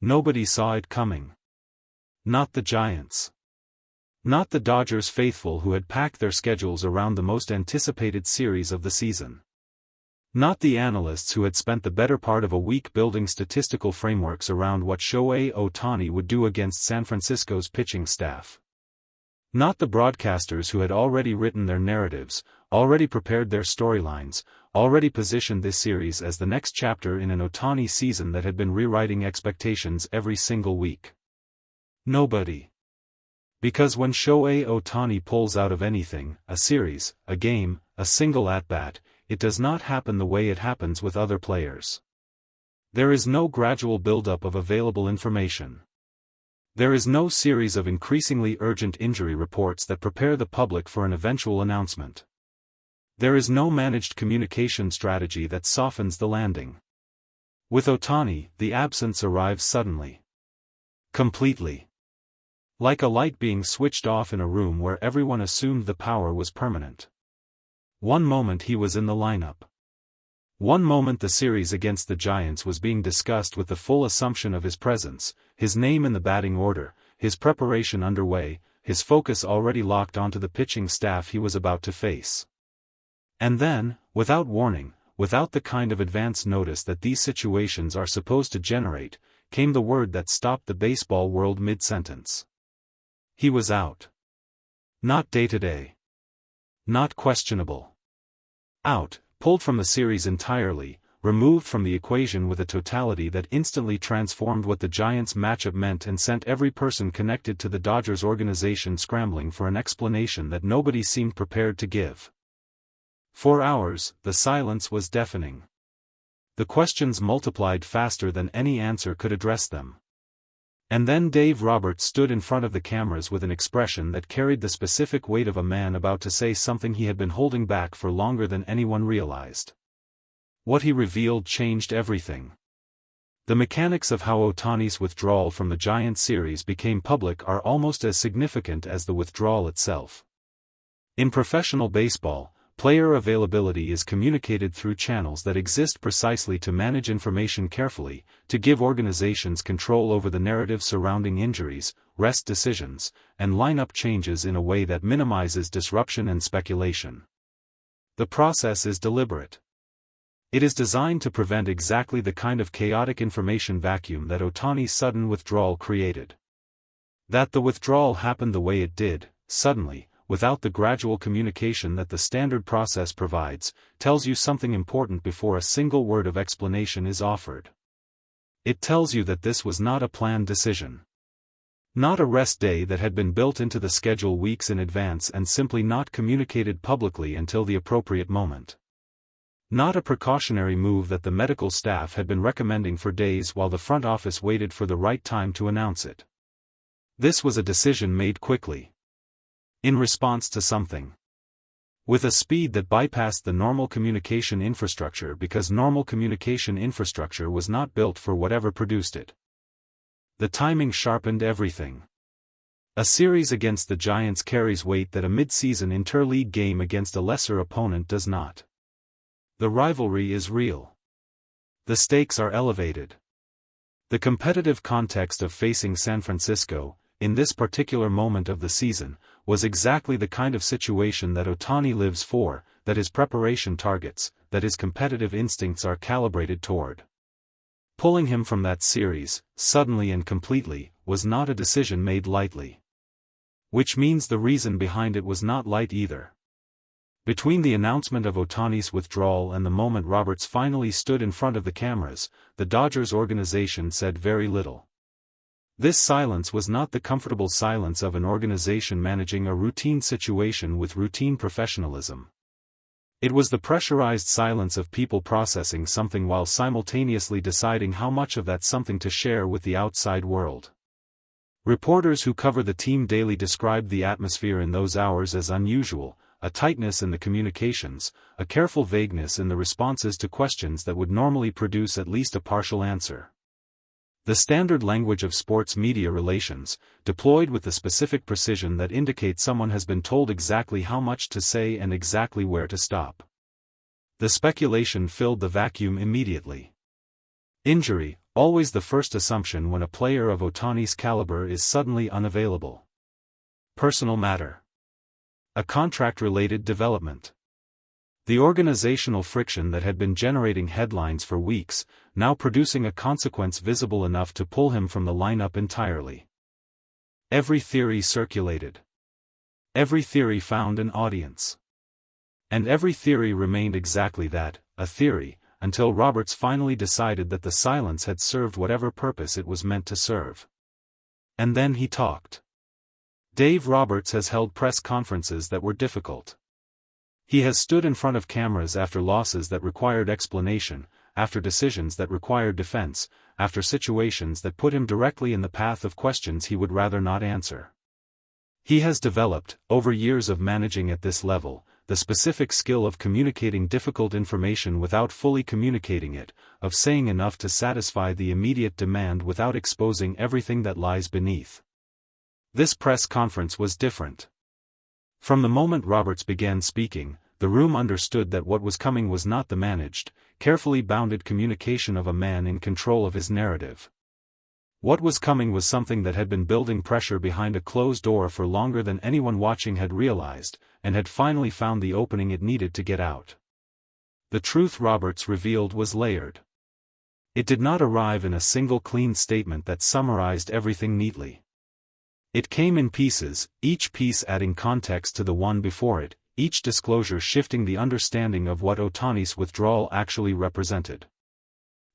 Nobody saw it coming. Not the Giants. Not the Dodgers faithful who had packed their schedules around the most anticipated series of the season. Not the analysts who had spent the better part of a week building statistical frameworks around what Shohei Ohtani would do against San Francisco's pitching staff. Not the broadcasters who had already written their narratives, already prepared their storylines, already positioned this series as the next chapter in an Ohtani season that had been rewriting expectations every single week. Nobody. Because when Shohei Ohtani pulls out of anything, a series, a game, a single at-bat, it does not happen the way it happens with other players. There is no gradual buildup of available information. There is no series of increasingly urgent injury reports that prepare the public for an eventual announcement. There is no managed communication strategy that softens the landing. With Ohtani, the absence arrives suddenly. Completely. Like a light being switched off in a room where everyone assumed the power was permanent. One moment he was in the lineup. One moment the series against the Giants was being discussed with the full assumption of his presence, his name in the batting order, his preparation underway, his focus already locked onto the pitching staff he was about to face. And then, without warning, without the kind of advance notice that these situations are supposed to generate, came the word that stopped the baseball world mid-sentence. He was out. Not day-to-day. Not questionable. Out, pulled from the series entirely, removed from the equation with a totality that instantly transformed what the Giants' matchup meant and sent every person connected to the Dodgers organization scrambling for an explanation that nobody seemed prepared to give. For hours, the silence was deafening. The questions multiplied faster than any answer could address them. And then Dave Roberts stood in front of the cameras with an expression that carried the specific weight of a man about to say something he had been holding back for longer than anyone realized. What he revealed changed everything. The mechanics of how Ohtani's withdrawal from the Giants series became public are almost as significant as the withdrawal itself. In professional baseball, player availability is communicated through channels that exist precisely to manage information carefully, to give organizations control over the narrative surrounding injuries, rest decisions, and lineup changes in a way that minimizes disruption and speculation. The process is deliberate. It is designed to prevent exactly the kind of chaotic information vacuum that Ohtani's sudden withdrawal created. That the withdrawal happened the way it did, suddenly, without the gradual communication that the standard process provides, tells you something important before a single word of explanation is offered. It tells you that this was not a planned decision. Not a rest day that had been built into the schedule weeks in advance and simply not communicated publicly until the appropriate moment. Not a precautionary move that the medical staff had been recommending for days while the front office waited for the right time to announce it. This was a decision made quickly. In response to something. With a speed that bypassed the normal communication infrastructure because normal communication infrastructure was not built for whatever produced it. The timing sharpened everything. A series against the Giants carries weight that a mid-season interleague game against a lesser opponent does not. The rivalry is real. The stakes are elevated. The competitive context of facing San Francisco, in this particular moment of the season, was exactly the kind of situation that Ohtani lives for, that his preparation targets, that his competitive instincts are calibrated toward. Pulling him from that series, suddenly and completely, was not a decision made lightly. Which means the reason behind it was not light either. Between the announcement of Ohtani's withdrawal and the moment Roberts finally stood in front of the cameras, the Dodgers organization said very little. This silence was not the comfortable silence of an organization managing a routine situation with routine professionalism. It was the pressurized silence of people processing something while simultaneously deciding how much of that something to share with the outside world. Reporters who cover the team daily described the atmosphere in those hours as unusual, a tightness in the communications, a careful vagueness in the responses to questions that would normally produce at least a partial answer. The standard language of sports media relations, deployed with the specific precision that indicates someone has been told exactly how much to say and exactly where to stop. The speculation filled the vacuum immediately. Injury, always the first assumption when a player of Ohtani's caliber is suddenly unavailable. Personal matter. A contract-related development. The organizational friction that had been generating headlines for weeks, now producing a consequence visible enough to pull him from the lineup entirely. Every theory circulated. Every theory found an audience. And every theory remained exactly that, a theory, until Roberts finally decided that the silence had served whatever purpose it was meant to serve. And then he talked. Dave Roberts has held press conferences that were difficult. He has stood in front of cameras after losses that required explanation, after decisions that required defense, after situations that put him directly in the path of questions he would rather not answer. He has developed, over years of managing at this level, the specific skill of communicating difficult information without fully communicating it, of saying enough to satisfy the immediate demand without exposing everything that lies beneath. This press conference was different. From the moment Roberts began speaking, the room understood that what was coming was not the managed, carefully bounded communication of a man in control of his narrative. What was coming was something that had been building pressure behind a closed door for longer than anyone watching had realized, and had finally found the opening it needed to get out. The truth Roberts revealed was layered. It did not arrive in a single clean statement that summarized everything neatly. It came in pieces, each piece adding context to the one before it, each disclosure shifting the understanding of what Ohtani's withdrawal actually represented.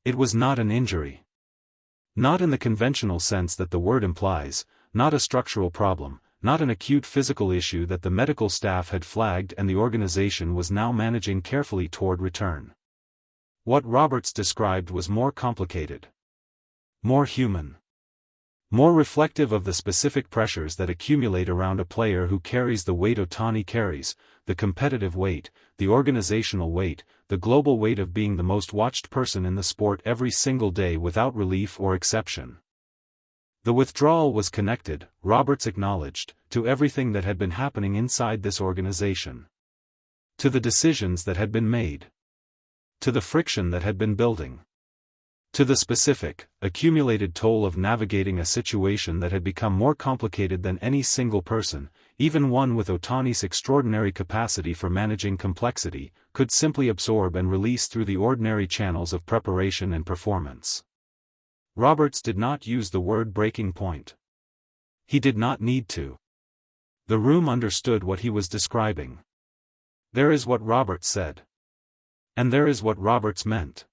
It was not an injury. Not in the conventional sense that the word implies, not a structural problem, not an acute physical issue that the medical staff had flagged and the organization was now managing carefully toward return. What Roberts described was more complicated. More human. More reflective of the specific pressures that accumulate around a player who carries the weight Ohtani carries, the competitive weight, the organizational weight, the global weight of being the most watched person in the sport every single day without relief or exception. The withdrawal was connected, Roberts acknowledged, to everything that had been happening inside this organization. To the decisions that had been made. To the friction that had been building. To the specific, accumulated toll of navigating a situation that had become more complicated than any single person, even one with Ohtani's extraordinary capacity for managing complexity, could simply absorb and release through the ordinary channels of preparation and performance. Roberts did not use the word breaking point. He did not need to. The room understood what he was describing. There is what Roberts said. And there is what Roberts meant.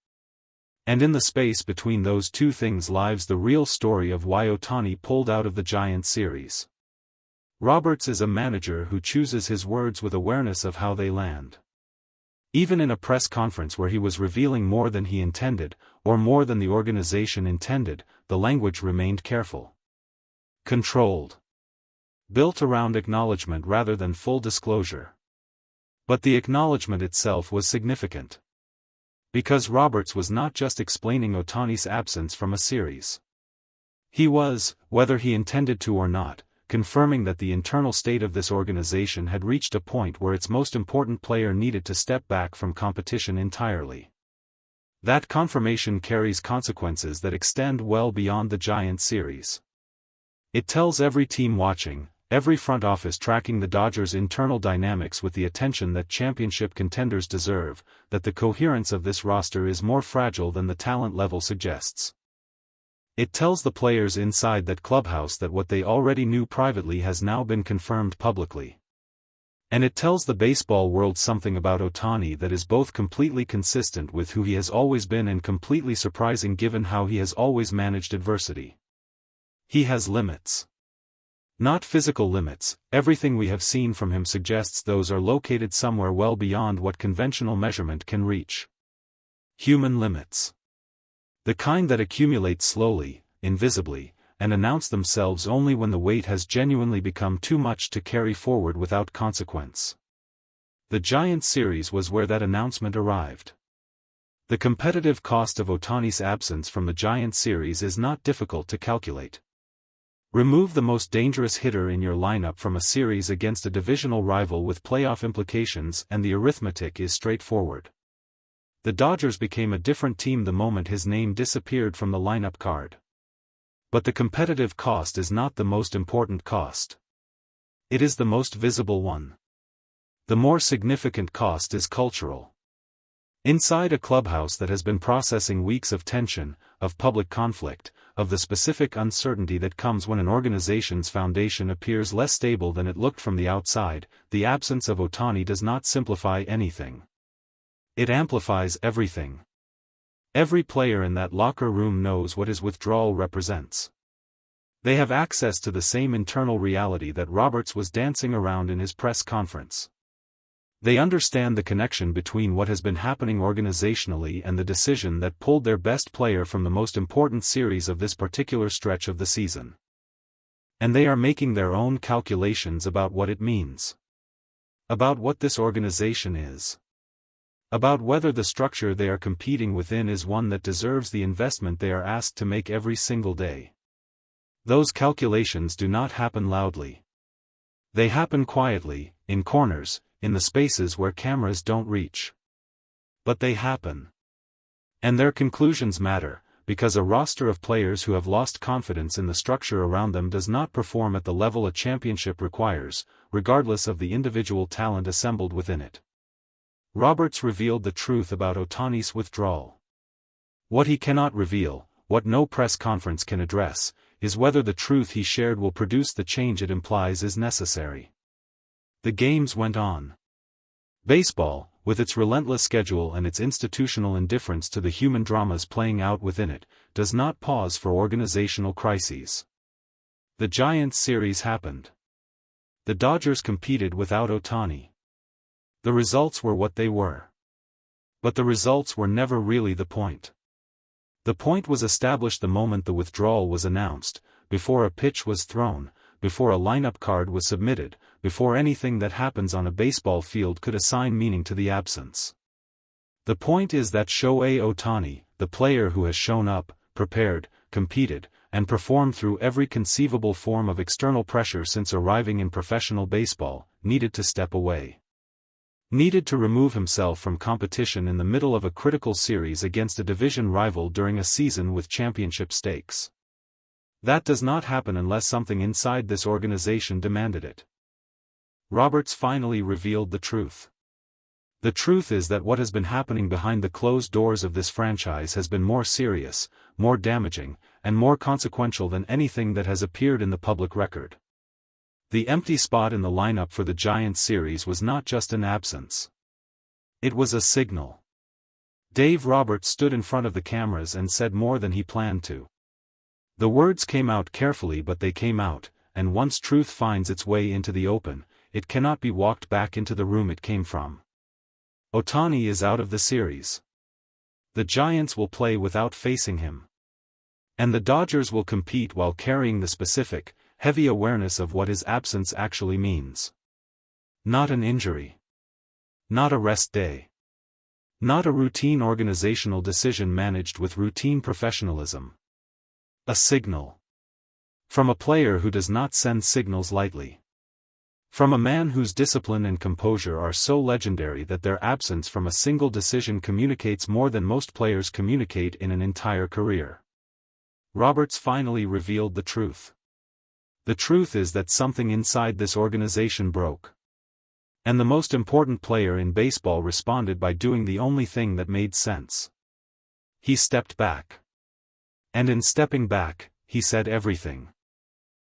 And in the space between those two things lies the real story of why Ohtani pulled out of the Giants series. Roberts is a manager who chooses his words with awareness of how they land. Even in a press conference where he was revealing more than he intended, or more than the organization intended, the language remained careful. Controlled. Built around acknowledgement rather than full disclosure. But the acknowledgement itself was significant. Because Roberts was not just explaining Ohtani's absence from a series. He was, whether he intended to or not, confirming that the internal state of this organization had reached a point where its most important player needed to step back from competition entirely. That confirmation carries consequences that extend well beyond the Giants series. It tells every team watching, every front office tracking the Dodgers' internal dynamics with the attention that championship contenders deserve, that the coherence of this roster is more fragile than the talent level suggests. It tells the players inside that clubhouse that what they already knew privately has now been confirmed publicly. And it tells the baseball world something about Ohtani that is both completely consistent with who he has always been and completely surprising given how he has always managed adversity. He has limits. Not physical limits, everything we have seen from him suggests those are located somewhere well beyond what conventional measurement can reach. Human limits. The kind that accumulate slowly, invisibly, and announce themselves only when the weight has genuinely become too much to carry forward without consequence. The Giants series was where that announcement arrived. The competitive cost of Ohtani's absence from the Giants series is not difficult to calculate. Remove the most dangerous hitter in your lineup from a series against a divisional rival with playoff implications and the arithmetic is straightforward. The Dodgers became a different team the moment his name disappeared from the lineup card. But the competitive cost is not the most important cost. It is the most visible one. The more significant cost is cultural. Inside a clubhouse that has been processing weeks of tension, of public conflict, of the specific uncertainty that comes when an organization's foundation appears less stable than it looked from the outside, the absence of Ohtani does not simplify anything. It amplifies everything. Every player in that locker room knows what his withdrawal represents. They have access to the same internal reality that Roberts was dancing around in his press conference. They understand the connection between what has been happening organizationally and the decision that pulled their best player from the most important series of this particular stretch of the season. And they are making their own calculations about what it means. About what this organization is. About whether the structure they are competing within is one that deserves the investment they are asked to make every single day. Those calculations do not happen loudly. They happen quietly, in corners, in the spaces where cameras don't reach. But they happen. And their conclusions matter, because a roster of players who have lost confidence in the structure around them does not perform at the level a championship requires, regardless of the individual talent assembled within it. Roberts revealed the truth about Ohtani's withdrawal. What he cannot reveal, what no press conference can address, is whether the truth he shared will produce the change it implies is necessary. The games went on. Baseball, with its relentless schedule and its institutional indifference to the human dramas playing out within it, does not pause for organizational crises. The Giants series happened. The Dodgers competed without Ohtani. The results were what they were. But the results were never really the point. The point was established the moment the withdrawal was announced, before a pitch was thrown, before a lineup card was submitted, before anything that happens on a baseball field could assign meaning to the absence. The point is that Shohei Ohtani, the player who has shown up, prepared, competed, and performed through every conceivable form of external pressure since arriving in professional baseball, needed to step away. Needed to remove himself from competition in the middle of a critical series against a division rival during a season with championship stakes. That does not happen unless something inside this organization demanded it. Roberts finally revealed the truth. The truth is that what has been happening behind the closed doors of this franchise has been more serious, more damaging, and more consequential than anything that has appeared in the public record. The empty spot in the lineup for the Giants series was not just an absence. It was a signal. Dave Roberts stood in front of the cameras and said more than he planned to. The words came out carefully, but they came out, and once truth finds its way into the open, it cannot be walked back into the room it came from. Ohtani is out of the series. The Giants will play without facing him. And the Dodgers will compete while carrying the specific, heavy awareness of what his absence actually means. Not an injury. Not a rest day. Not a routine organizational decision managed with routine professionalism. A signal. From a player who does not send signals lightly. From a man whose discipline and composure are so legendary that their absence from a single decision communicates more than most players communicate in an entire career. Roberts finally revealed the truth. The truth is that something inside this organization broke. And the most important player in baseball responded by doing the only thing that made sense. He stepped back. And in stepping back, he said everything.